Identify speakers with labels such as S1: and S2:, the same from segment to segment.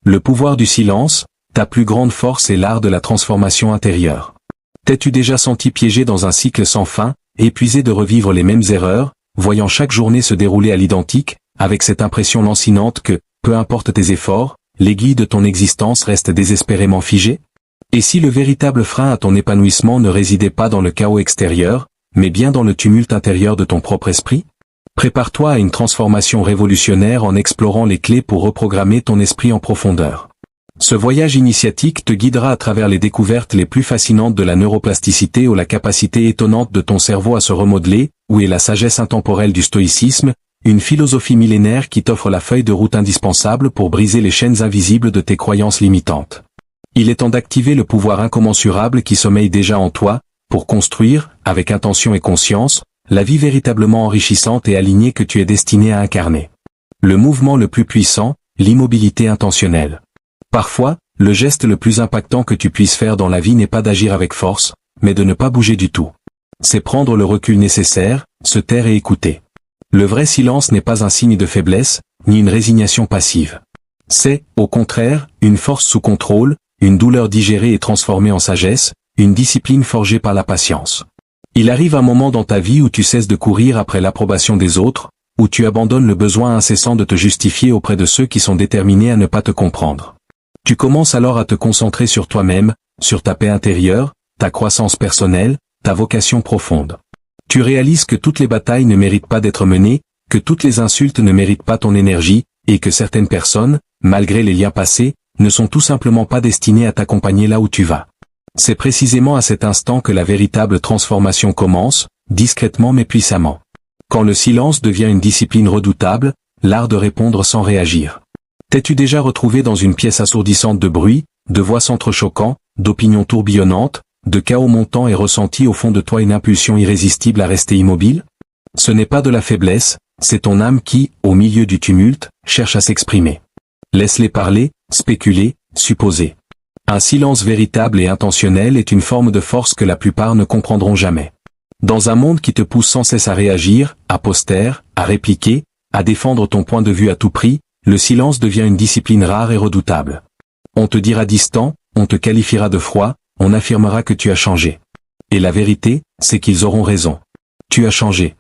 S1: Le pouvoir du silence, ta plus grande force est l'art de la transformation intérieure. T'es-tu déjà senti piégé dans un cycle sans fin, épuisé de revivre les mêmes erreurs, voyant chaque journée se dérouler à l'identique, avec cette impression lancinante que, peu importe tes efforts, l'aiguille de ton existence reste désespérément figée? Et si le véritable frein à ton épanouissement ne résidait pas dans le chaos extérieur, mais bien dans le tumulte intérieur de ton propre esprit? Prépare-toi à une transformation révolutionnaire en explorant les clés pour reprogrammer ton esprit en profondeur. Ce voyage initiatique te guidera à travers les découvertes les plus fascinantes de la neuroplasticité ou la capacité étonnante de ton cerveau à se remodeler, ou est la sagesse intemporelle du stoïcisme, une philosophie millénaire qui t'offre la feuille de route indispensable pour briser les chaînes invisibles de tes croyances limitantes. Il est temps d'activer le pouvoir incommensurable qui sommeille déjà en toi, pour construire, avec intention et conscience, la vie véritablement enrichissante et alignée que tu es destiné à incarner. Le mouvement le plus puissant, l'immobilité intentionnelle. Parfois, le geste le plus impactant que tu puisses faire dans la vie n'est pas d'agir avec force, mais de ne pas bouger du tout. C'est prendre le recul nécessaire, se taire et écouter. Le vrai silence n'est pas un signe de faiblesse, ni une résignation passive. C'est, au contraire, une force sous contrôle, une douleur digérée et transformée en sagesse, une discipline forgée par la patience. Il arrive un moment dans ta vie où tu cesses de courir après l'approbation des autres, où tu abandonnes le besoin incessant de te justifier auprès de ceux qui sont déterminés à ne pas te comprendre. Tu commences alors à te concentrer sur toi-même, sur ta paix intérieure, ta croissance personnelle, ta vocation profonde. Tu réalises que toutes les batailles ne méritent pas d'être menées, que toutes les insultes ne méritent pas ton énergie, et que certaines personnes, malgré les liens passés, ne sont tout simplement pas destinées à t'accompagner là où tu vas. C'est précisément à cet instant que la véritable transformation commence, discrètement mais puissamment. Quand le silence devient une discipline redoutable, l'art de répondre sans réagir. T'es-tu déjà retrouvé dans une pièce assourdissante de bruit, de voix s'entrechoquant, d'opinions tourbillonnantes, de chaos montant et ressenti au fond de toi une impulsion irrésistible à rester immobile? Ce n'est pas de la faiblesse, c'est ton âme qui, au milieu du tumulte, cherche à s'exprimer. Laisse-les parler, spéculer, supposer. Un silence véritable et intentionnel est une forme de force que la plupart ne comprendront jamais. Dans un monde qui te pousse sans cesse à réagir, à poster, à répliquer, à défendre ton point de vue à tout prix, le silence devient une discipline rare et redoutable. On te dira distant, on te qualifiera de froid, on affirmera que tu as changé. Et la vérité, c'est qu'ils auront raison. Tu as changé.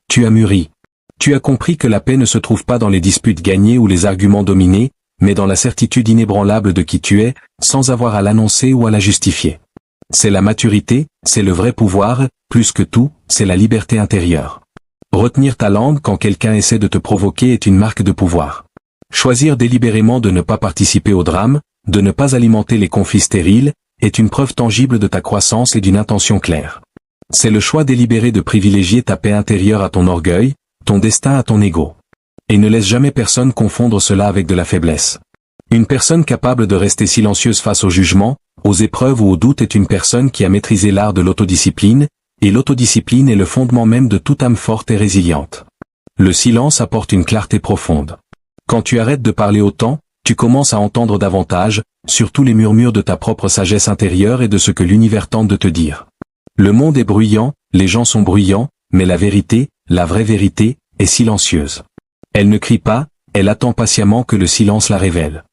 S1: Tu as mûri. Tu as compris que la paix ne se trouve pas dans les disputes gagnées ou les arguments dominés, mais dans la certitude inébranlable de qui tu es, sans avoir à l'annoncer ou à la justifier. C'est la maturité, c'est le vrai pouvoir, plus que tout, c'est la liberté intérieure. Retenir ta langue quand quelqu'un essaie de te provoquer est une marque de pouvoir. Choisir délibérément de ne pas participer au drame, de ne pas alimenter les conflits stériles, est une preuve tangible de ta croissance et d'une intention claire. C'est le choix délibéré de privilégier ta paix intérieure à ton orgueil, ton destin à ton ego. Et ne laisse jamais personne confondre cela avec de la faiblesse. Une personne capable de rester silencieuse face au jugement, aux épreuves ou aux doutes est une personne qui a maîtrisé l'art de l'autodiscipline, et l'autodiscipline est le fondement même de toute âme forte et résiliente. Le silence apporte une clarté profonde. Quand tu arrêtes de parler autant, tu commences à entendre davantage, surtout les murmures de ta propre sagesse intérieure et de ce que l'univers tente de te dire. Le monde est bruyant, les gens sont bruyants, mais la vérité, la vraie vérité, est silencieuse. Elle ne crie pas, elle attend patiemment que le silence la révèle.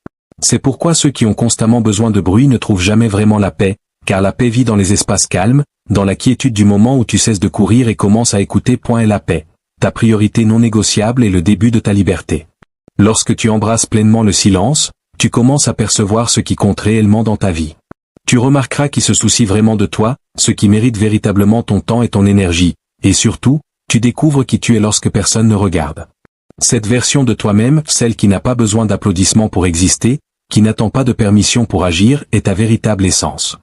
S1: C'est pourquoi ceux qui ont constamment besoin de bruit ne trouvent jamais vraiment la paix, car la paix vit dans les espaces calmes, dans la quiétude du moment où tu cesses de courir et commences à écouter. Est la paix. Ta priorité non négociable est le début de ta liberté. Lorsque tu embrasses pleinement le silence, tu commences à percevoir ce qui compte réellement dans ta vie. Tu remarqueras qui se soucie vraiment de toi, ce qui mérite véritablement ton temps et ton énergie, et surtout, tu découvres qui tu es lorsque personne ne regarde. Cette version de toi-même, celle qui n'a pas besoin d'applaudissements pour exister, qui n'attend pas de permission pour agir, est ta véritable essence.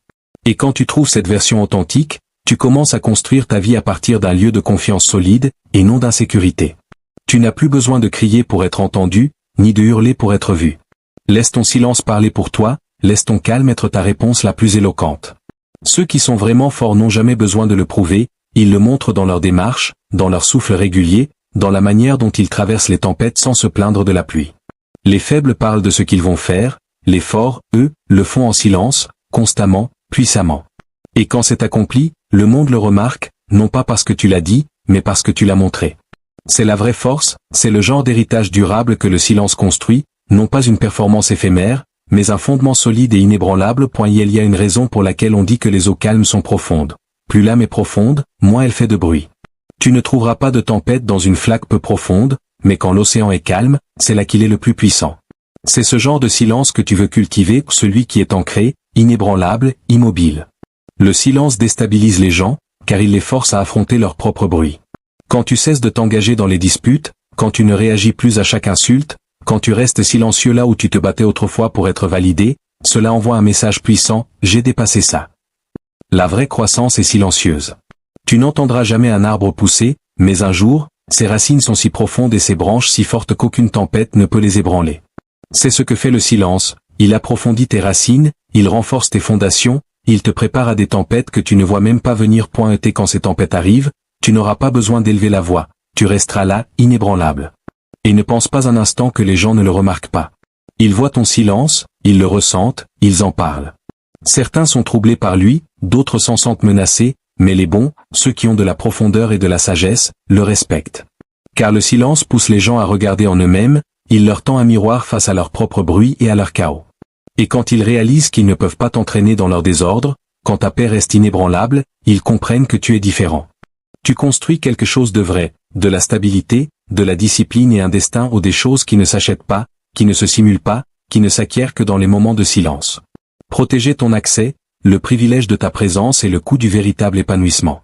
S1: Et quand tu trouves cette version authentique, tu commences à construire ta vie à partir d'un lieu de confiance solide, et non d'insécurité. Tu n'as plus besoin de crier pour être entendu, ni de hurler pour être vu. Laisse ton silence parler pour toi, laisse ton calme être ta réponse la plus éloquente. Ceux qui sont vraiment forts n'ont jamais besoin de le prouver, ils le montrent dans leur démarche, dans leur souffle régulier, dans la manière dont ils traversent les tempêtes sans se plaindre de la pluie. Les faibles parlent de ce qu'ils vont faire, les forts, eux, le font en silence, constamment, puissamment. Et quand c'est accompli, le monde le remarque, non pas parce que tu l'as dit, mais parce que tu l'as montré. C'est la vraie force, c'est le genre d'héritage durable que le silence construit, non pas une performance éphémère, mais un fondement solide et inébranlable. Il y a une raison pour laquelle on dit que les eaux calmes sont profondes. Plus l'âme est profonde, moins elle fait de bruit. Tu ne trouveras pas de tempête dans une flaque peu profonde, mais quand l'océan est calme, c'est là qu'il est le plus puissant. C'est ce genre de silence que tu veux cultiver, celui qui est ancré, inébranlable, immobile. Le silence déstabilise les gens, car il les force à affronter leur propre bruit. Quand tu cesses de t'engager dans les disputes, quand tu ne réagis plus à chaque insulte, quand tu restes silencieux là où tu te battais autrefois pour être validé, cela envoie un message puissant, j'ai dépassé ça. La vraie croissance est silencieuse. Tu n'entendras jamais un arbre pousser, mais un jour, ses racines sont si profondes et ses branches si fortes qu'aucune tempête ne peut les ébranler. C'est ce que fait le silence, il approfondit tes racines, il renforce tes fondations, il te prépare à des tempêtes que tu ne vois même pas venir. Et quand ces tempêtes arrivent, tu n'auras pas besoin d'élever la voix, tu resteras là, inébranlable. Et ne pense pas un instant que les gens ne le remarquent pas. Ils voient ton silence, ils le ressentent, ils en parlent. Certains sont troublés par lui, d'autres s'en sentent menacés, mais les bons, ceux qui ont de la profondeur et de la sagesse, le respectent. Car le silence pousse les gens à regarder en eux-mêmes, il leur tend un miroir face à leur propre bruit et à leur chaos. Et quand ils réalisent qu'ils ne peuvent pas t'entraîner dans leur désordre, quand ta paix reste inébranlable, ils comprennent que tu es différent. Tu construis quelque chose de vrai, de la stabilité, de la discipline et un destin ou des choses qui ne s'achètent pas, qui ne se simulent pas, qui ne s'acquièrent que dans les moments de silence. Protéger ton accès, le privilège de ta présence et le coût du véritable épanouissement.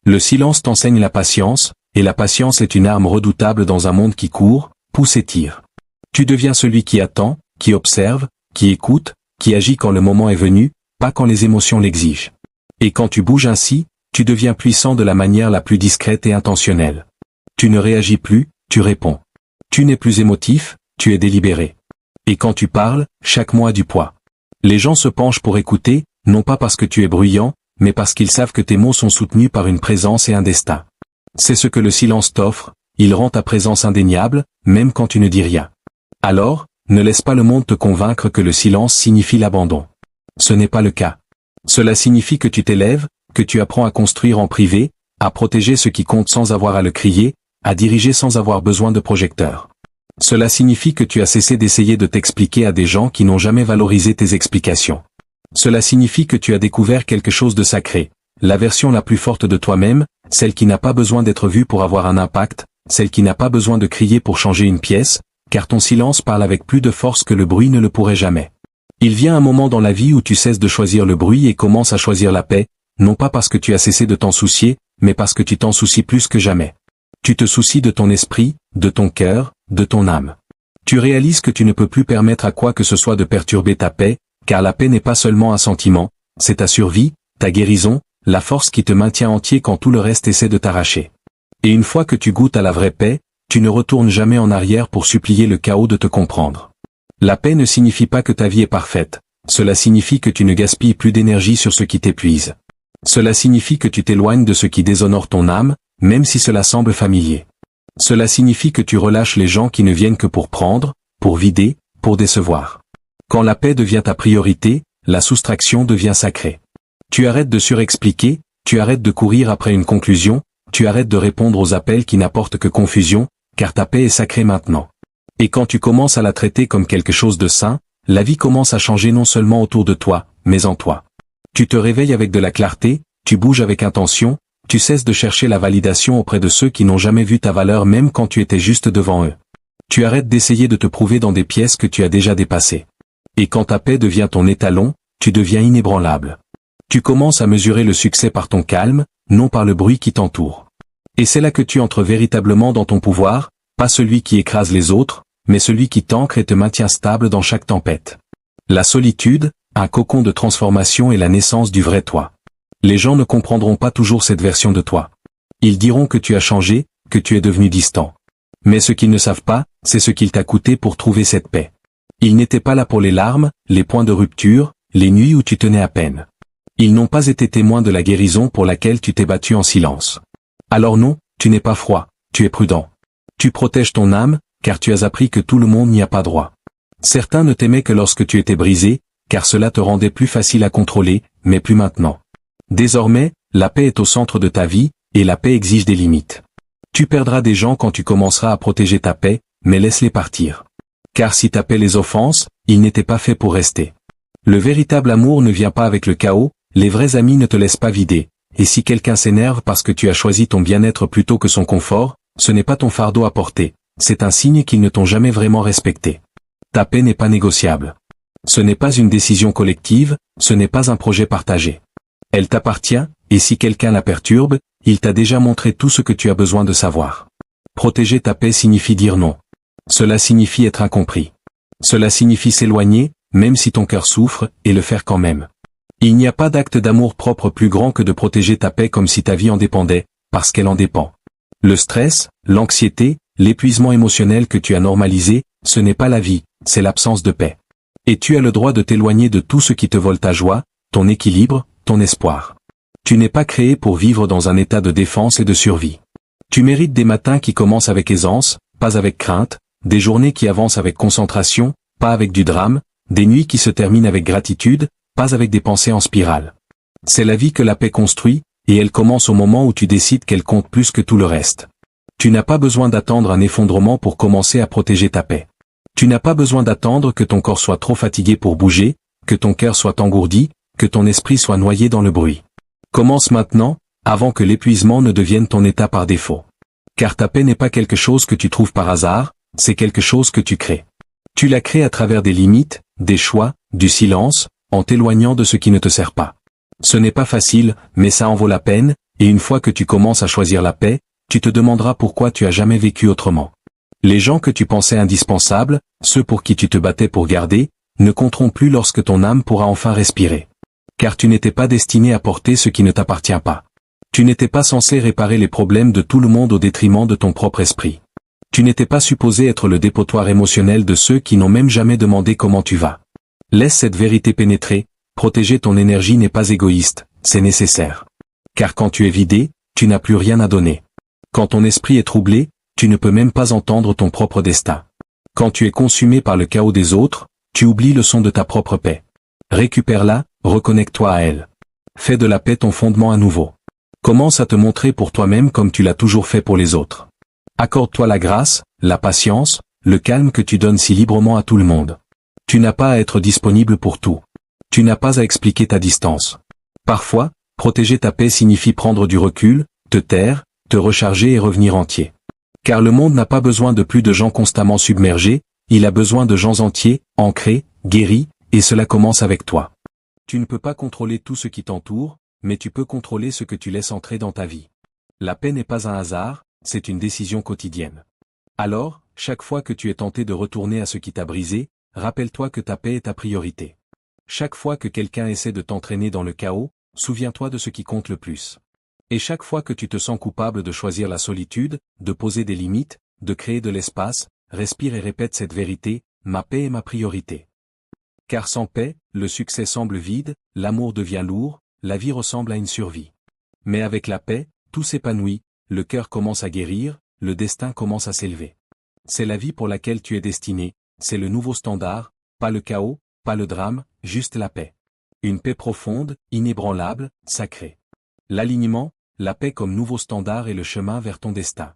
S1: Le silence t'enseigne la patience, et la patience est une arme redoutable dans un monde qui court, pousse et tire. Tu deviens celui qui attend, qui observe, qui écoute, qui agit quand le moment est venu, pas quand les émotions l'exigent. Et quand tu bouges ainsi, tu deviens puissant de la manière la plus discrète et intentionnelle. Tu ne réagis plus, tu réponds. Tu n'es plus émotif, tu es délibéré. Et quand tu parles, chaque mot a du poids. Les gens se penchent pour écouter, non pas parce que tu es bruyant, mais parce qu'ils savent que tes mots sont soutenus par une présence et un destin. C'est ce que le silence t'offre, il rend ta présence indéniable, même quand tu ne dis rien. Alors, ne laisse pas le monde te convaincre que le silence signifie l'abandon. Ce n'est pas le cas. Cela signifie que tu t'élèves, que tu apprends à construire en privé, à protéger ce qui compte sans avoir à le crier, à diriger sans avoir besoin de projecteur. Cela signifie que tu as cessé d'essayer de t'expliquer à des gens qui n'ont jamais valorisé tes explications. Cela signifie que tu as découvert quelque chose de sacré, la version la plus forte de toi-même, celle qui n'a pas besoin d'être vue pour avoir un impact, celle qui n'a pas besoin de crier pour changer une pièce, car ton silence parle avec plus de force que le bruit ne le pourrait jamais. Il vient un moment dans la vie où tu cesses de choisir le bruit et commences à choisir la paix, non pas parce que tu as cessé de t'en soucier, mais parce que tu t'en soucies plus que jamais. Tu te soucies de ton esprit, de ton cœur, de ton âme. Tu réalises que tu ne peux plus permettre à quoi que ce soit de perturber ta paix, car la paix n'est pas seulement un sentiment, c'est ta survie, ta guérison, la force qui te maintient entier quand tout le reste essaie de t'arracher. Et une fois que tu goûtes à la vraie paix, tu ne retournes jamais en arrière pour supplier le chaos de te comprendre. La paix ne signifie pas que ta vie est parfaite, cela signifie que tu ne gaspilles plus d'énergie sur ce qui t'épuise. Cela signifie que tu t'éloignes de ce qui déshonore ton âme, même si cela semble familier. Cela signifie que tu relâches les gens qui ne viennent que pour prendre, pour vider, pour décevoir. Quand la paix devient ta priorité, la soustraction devient sacrée. Tu arrêtes de surexpliquer, tu arrêtes de courir après une conclusion, tu arrêtes de répondre aux appels qui n'apportent que confusion, car ta paix est sacrée maintenant. Et quand tu commences à la traiter comme quelque chose de sain, la vie commence à changer non seulement autour de toi, mais en toi. Tu te réveilles avec de la clarté, tu bouges avec intention, tu cesses de chercher la validation auprès de ceux qui n'ont jamais vu ta valeur même quand tu étais juste devant eux. Tu arrêtes d'essayer de te prouver dans des pièces que tu as déjà dépassées. Et quand ta paix devient ton étalon, tu deviens inébranlable. Tu commences à mesurer le succès par ton calme, non par le bruit qui t'entoure. Et c'est là que tu entres véritablement dans ton pouvoir, pas celui qui écrase les autres, mais celui qui t'ancre et te maintient stable dans chaque tempête. La solitude, un cocon de transformation est la naissance du vrai toi. Les gens ne comprendront pas toujours cette version de toi. Ils diront que tu as changé, que tu es devenu distant. Mais ce qu'ils ne savent pas, c'est ce qu'il t'a coûté pour trouver cette paix. Ils n'étaient pas là pour les larmes, les points de rupture, les nuits où tu tenais à peine. Ils n'ont pas été témoins de la guérison pour laquelle tu t'es battu en silence. Alors non, tu n'es pas froid, tu es prudent. Tu protèges ton âme, car tu as appris que tout le monde n'y a pas droit. Certains ne t'aimaient que lorsque tu étais brisé, car cela te rendait plus facile à contrôler, mais plus maintenant. Désormais, la paix est au centre de ta vie, et la paix exige des limites. Tu perdras des gens quand tu commenceras à protéger ta paix, mais laisse-les partir. Car si ta paix les offense, ils n'étaient pas faits pour rester. Le véritable amour ne vient pas avec le chaos, les vrais amis ne te laissent pas vider, et si quelqu'un s'énerve parce que tu as choisi ton bien-être plutôt que son confort, ce n'est pas ton fardeau à porter, c'est un signe qu'ils ne t'ont jamais vraiment respecté. Ta paix n'est pas négociable. Ce n'est pas une décision collective, ce n'est pas un projet partagé. Elle t'appartient, et si quelqu'un la perturbe, il t'a déjà montré tout ce que tu as besoin de savoir. Protéger ta paix signifie dire non. Cela signifie être incompris. Cela signifie s'éloigner, même si ton cœur souffre, et le faire quand même. Il n'y a pas d'acte d'amour propre plus grand que de protéger ta paix comme si ta vie en dépendait, parce qu'elle en dépend. Le stress, l'anxiété, l'épuisement émotionnel que tu as normalisé, ce n'est pas la vie, c'est l'absence de paix. Et tu as le droit de t'éloigner de tout ce qui te vole ta joie, ton équilibre, ton espoir. Tu n'es pas créé pour vivre dans un état de défense et de survie. Tu mérites des matins qui commencent avec aisance, pas avec crainte, des journées qui avancent avec concentration, pas avec du drame, des nuits qui se terminent avec gratitude, pas avec des pensées en spirale. C'est la vie que la paix construit, et elle commence au moment où tu décides qu'elle compte plus que tout le reste. Tu n'as pas besoin d'attendre un effondrement pour commencer à protéger ta paix. Tu n'as pas besoin d'attendre que ton corps soit trop fatigué pour bouger, que ton cœur soit engourdi, que ton esprit soit noyé dans le bruit. Commence maintenant, avant que l'épuisement ne devienne ton état par défaut. Car ta paix n'est pas quelque chose que tu trouves par hasard, c'est quelque chose que tu crées. Tu la crées à travers des limites, des choix, du silence, en t'éloignant de ce qui ne te sert pas. Ce n'est pas facile, mais ça en vaut la peine, et une fois que tu commences à choisir la paix, tu te demanderas pourquoi tu as jamais vécu autrement. Les gens que tu pensais indispensables, ceux pour qui tu te battais pour garder, ne compteront plus lorsque ton âme pourra enfin respirer. Car tu n'étais pas destiné à porter ce qui ne t'appartient pas. Tu n'étais pas censé réparer les problèmes de tout le monde au détriment de ton propre esprit. Tu n'étais pas supposé être le dépotoir émotionnel de ceux qui n'ont même jamais demandé comment tu vas. Laisse cette vérité pénétrer, protéger ton énergie n'est pas égoïste, c'est nécessaire. Car quand tu es vidé, tu n'as plus rien à donner. Quand ton esprit est troublé, tu ne peux même pas entendre ton propre destin. Quand tu es consumé par le chaos des autres, tu oublies le son de ta propre paix. Récupère-la, reconnecte-toi à elle. Fais de la paix ton fondement à nouveau. Commence à te montrer pour toi-même comme tu l'as toujours fait pour les autres. Accorde-toi la grâce, la patience, le calme que tu donnes si librement à tout le monde. Tu n'as pas à être disponible pour tout. Tu n'as pas à expliquer ta distance. Parfois, protéger ta paix signifie prendre du recul, te taire, te recharger et revenir entier. Car le monde n'a pas besoin de plus de gens constamment submergés, il a besoin de gens entiers, ancrés, guéris, et cela commence avec toi. Tu ne peux pas contrôler tout ce qui t'entoure, mais tu peux contrôler ce que tu laisses entrer dans ta vie. La paix n'est pas un hasard, c'est une décision quotidienne. Alors, chaque fois que tu es tenté de retourner à ce qui t'a brisé, rappelle-toi que ta paix est ta priorité. Chaque fois que quelqu'un essaie de t'entraîner dans le chaos, souviens-toi de ce qui compte le plus. Et chaque fois que tu te sens coupable de choisir la solitude, de poser des limites, de créer de l'espace, respire et répète cette vérité, ma paix est ma priorité. Car sans paix, le succès semble vide, l'amour devient lourd, la vie ressemble à une survie. Mais avec la paix, tout s'épanouit, le cœur commence à guérir, le destin commence à s'élever. C'est la vie pour laquelle tu es destiné, c'est le nouveau standard, pas le chaos, pas le drame, juste la paix. Une paix profonde, inébranlable, sacrée. L'alignement, la paix comme nouveau standard est le chemin vers ton destin.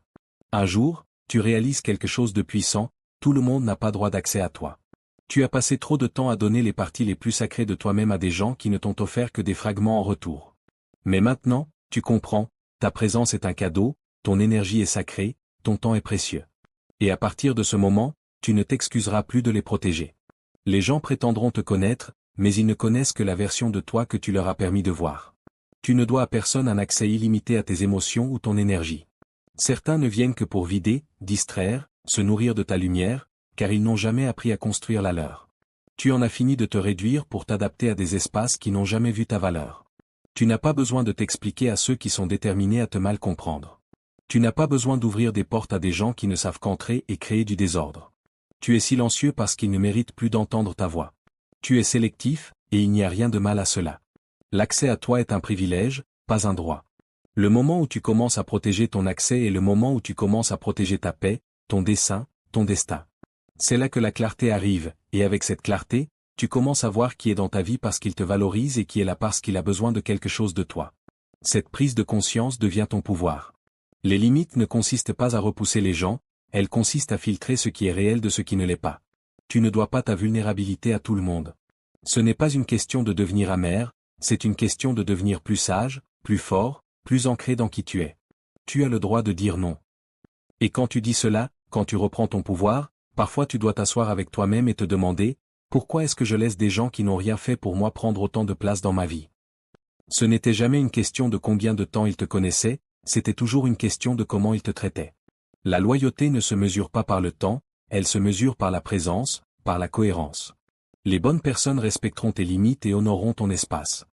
S1: Un jour, tu réalises quelque chose de puissant, tout le monde n'a pas droit d'accès à toi. Tu as passé trop de temps à donner les parties les plus sacrées de toi-même à des gens qui ne t'ont offert que des fragments en retour. Mais maintenant, tu comprends, ta présence est un cadeau, ton énergie est sacrée, ton temps est précieux. Et à partir de ce moment, tu ne t'excuseras plus de les protéger. Les gens prétendront te connaître, mais ils ne connaissent que la version de toi que tu leur as permis de voir. Tu ne dois à personne un accès illimité à tes émotions ou ton énergie. Certains ne viennent que pour vider, distraire, se nourrir de ta lumière, car ils n'ont jamais appris à construire la leur. Tu en as fini de te réduire pour t'adapter à des espaces qui n'ont jamais vu ta valeur. Tu n'as pas besoin de t'expliquer à ceux qui sont déterminés à te mal comprendre. Tu n'as pas besoin d'ouvrir des portes à des gens qui ne savent qu'entrer et créer du désordre. Tu es silencieux parce qu'ils ne méritent plus d'entendre ta voix. Tu es sélectif, et il n'y a rien de mal à cela. L'accès à toi est un privilège, pas un droit. Le moment où tu commences à protéger ton accès est le moment où tu commences à protéger ta paix, ton dessein, ton destin. C'est là que la clarté arrive, et avec cette clarté, tu commences à voir qui est dans ta vie parce qu'il te valorise et qui est là parce qu'il a besoin de quelque chose de toi. Cette prise de conscience devient ton pouvoir. Les limites ne consistent pas à repousser les gens, elles consistent à filtrer ce qui est réel de ce qui ne l'est pas. Tu ne dois pas ta vulnérabilité à tout le monde. Ce n'est pas une question de devenir amer, c'est une question de devenir plus sage, plus fort, plus ancré dans qui tu es. Tu as le droit de dire non. Et quand tu dis cela, quand tu reprends ton pouvoir, parfois tu dois t'asseoir avec toi-même et te demander, pourquoi est-ce que je laisse des gens qui n'ont rien fait pour moi prendre autant de place dans ma vie? Ce n'était jamais une question de combien de temps ils te connaissaient, c'était toujours une question de comment ils te traitaient. La loyauté ne se mesure pas par le temps, elle se mesure par la présence, par la cohérence. Les bonnes personnes respecteront tes limites et honoreront ton espace.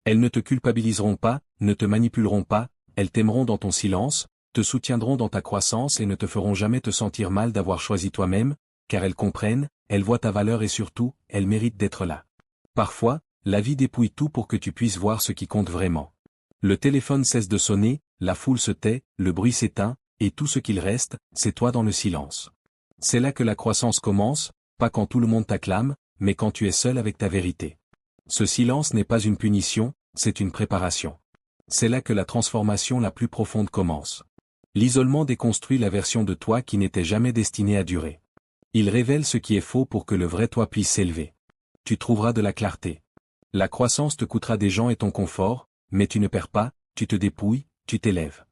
S1: Elles ne te culpabiliseront pas, ne te manipuleront pas, elles t'aimeront dans ton silence, te soutiendront dans ta croissance et ne te feront jamais te sentir mal d'avoir choisi toi-même, car elles comprennent, elles voient ta valeur et surtout, elles méritent d'être là. Parfois, la vie dépouille tout pour que tu puisses voir ce qui compte vraiment. Le téléphone cesse de sonner, la foule se tait, le bruit s'éteint, et tout ce qu'il reste, c'est toi dans le silence. C'est là que la croissance commence, pas quand tout le monde t'acclame, mais quand tu es seul avec ta vérité. Ce silence n'est pas une punition, c'est une préparation. C'est là que la transformation la plus profonde commence. L'isolement déconstruit la version de toi qui n'était jamais destinée à durer. Il révèle ce qui est faux pour que le vrai toi puisse s'élever. Tu trouveras de la clarté. La croissance te coûtera des gens et ton confort, mais tu ne perds pas, tu te dépouilles, tu t'élèves.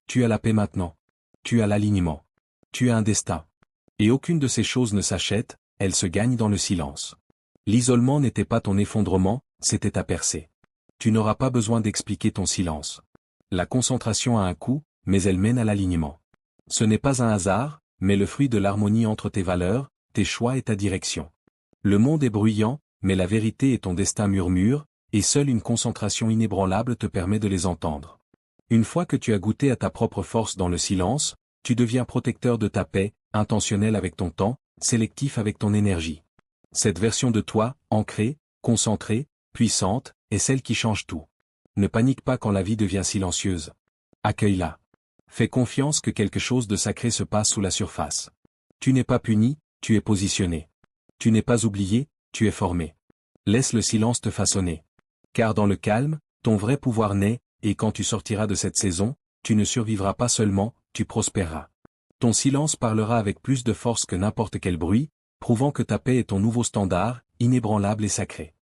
S1: Tu as la paix maintenant. Tu as l'alignement. Tu as un destin. Et aucune de ces choses ne s'achète, elles se gagnent dans le silence. L'isolement n'était pas ton effondrement, c'était ta percée. Tu n'auras pas besoin d'expliquer ton silence. La concentration a un coût, mais elle mène à l'alignement. Ce n'est pas un hasard, mais le fruit de l'harmonie entre tes valeurs, tes choix et ta direction. Le monde est bruyant, mais la vérité et ton destin murmurent, et seule une concentration inébranlable te permet de les entendre. Une fois que tu as goûté à ta propre force dans le silence, tu deviens protecteur de ta paix, intentionnel avec ton temps, sélectif avec ton énergie. Cette version de toi, ancrée, concentrée, puissante, est celle qui change tout. Ne panique pas quand la vie devient silencieuse. Accueille-la. Fais confiance que quelque chose de sacré se passe sous la surface. Tu n'es pas puni, tu es positionné. Tu n'es pas oublié, tu es formé. Laisse le silence te façonner. Car dans le calme, ton vrai pouvoir naît, et quand tu sortiras de cette saison, tu ne survivras pas seulement, tu prospéreras. Ton silence parlera avec plus de force que n'importe quel bruit, prouvant que ta paix est ton nouveau standard, inébranlable et sacré.